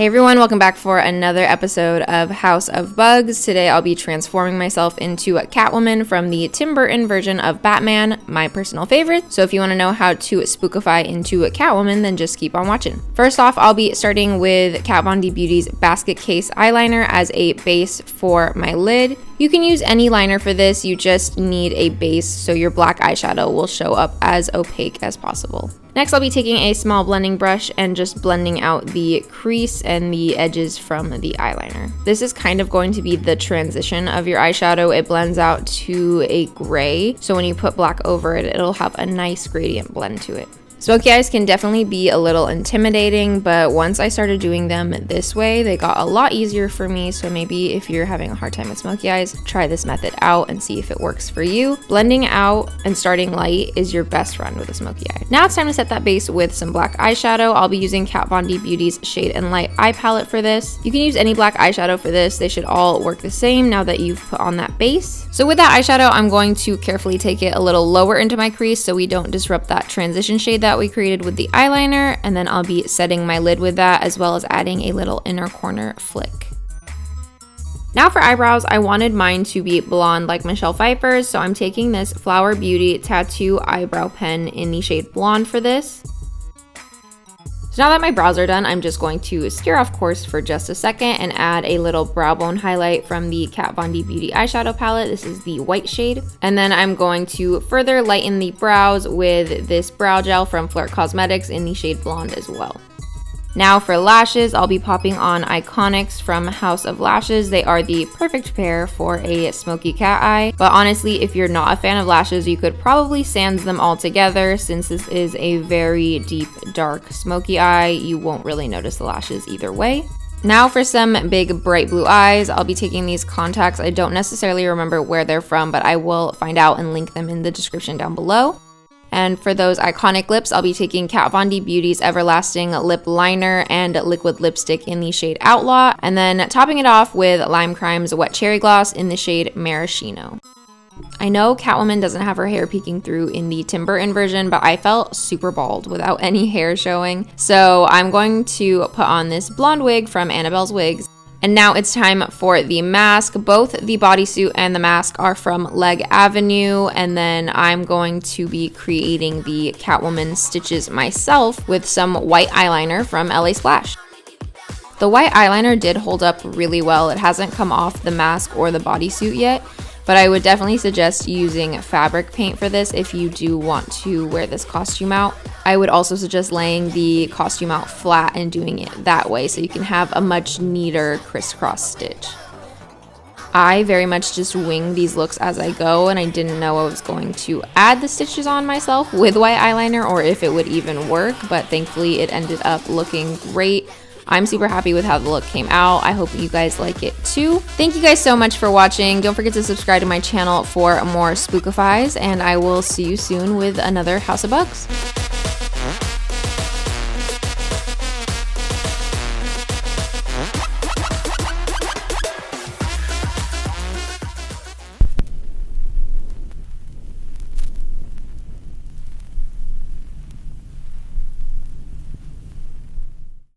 Hey everyone, welcome back for another episode of House of Bugz. Today I'll be transforming myself into Catwoman from the Tim Burton version of Batman, my personal favorite. So if you want to know how to spookify into Catwoman, then just keep on watching. First off, I'll be starting with Kat Von D Beauty's Basket Case Eyeliner as a base for my lid. You can use any liner for this, you just need a base so your black eyeshadow will show up as opaque as possible. Next, I'll be taking a small blending brush and just blending out the crease and the edges from the eyeliner. This is kind of going to be the transition of your eyeshadow. It blends out to a gray, so when you put black over it, it'll have a nice gradient blend to it. Smoky eyes can definitely be a little intimidating, but once I started doing them this way, they got a lot easier for me. So maybe if you're having a hard time with smoky eyes, try this method out and see if it works for you. Blending out and starting light is your best friend with a smoky eye. Now it's time to set that base with some black eyeshadow. I'll be using Kat Von D Beauty's Shade and Light eye palette for this. You can use any black eyeshadow for this. They should all work the same now that you've put on that base. So with that eyeshadow, I'm going to carefully take it a little lower into my crease so we don't disrupt that transition shade that we created with the eyeliner, and then I'll be setting my lid with that as well as adding a little inner corner flick. Now for eyebrows, I wanted mine to be blonde like Michelle Pfeiffer's, so I'm taking this Flower Beauty Tattoo Eyebrow Pen in the shade Blonde for this. So now that my brows are done, I'm just going to steer off course for just a second and add a little brow bone highlight from the Kat Von D Beauty eyeshadow palette. This is the white shade. And then I'm going to further lighten the brows with this brow gel from Flirt Cosmetics in the shade Blonde as well. Now for lashes, I'll be popping on Iconics from House of Lashes. They are the perfect pair for a smoky cat eye. But honestly, if you're not a fan of lashes, you could probably sans them all together. Since this is a very deep, dark, smoky eye, you won't really notice the lashes either way. Now for some big bright blue eyes, I'll be taking these contacts. I don't necessarily remember where they're from, but I will find out and link them in the description down below. And for those iconic lips, I'll be taking Kat Von D Beauty's Everlasting Lip Liner and liquid lipstick in the shade Outlaw, and then topping it off with Lime Crime's Wet Cherry Gloss in the shade Maraschino. I know Catwoman doesn't have her hair peeking through in the Tim Burton version, but I felt super bald without any hair showing. So I'm going to put on this blonde wig from Annabelle's Wigs. And now it's time for the mask. Both the bodysuit and the mask are from Leg Avenue, and then I'm going to be creating the Catwoman Stitches myself with some white eyeliner from LA Splash. The white eyeliner did hold up really well. It hasn't come off the mask or the bodysuit yet, but I would definitely suggest using fabric paint for this if you do want to wear this costume out. I would also suggest laying the costume out flat and doing it that way so you can have a much neater crisscross stitch. I very much just wing these looks as I go, and I didn't know I was going to add the stitches on myself with white eyeliner or if it would even work, but thankfully it ended up looking great. I'm super happy with how the look came out. I hope you guys like it too. Thank you guys so much for watching. Don't forget to subscribe to my channel for more spookifies, and I will see you soon with another House of Bugz.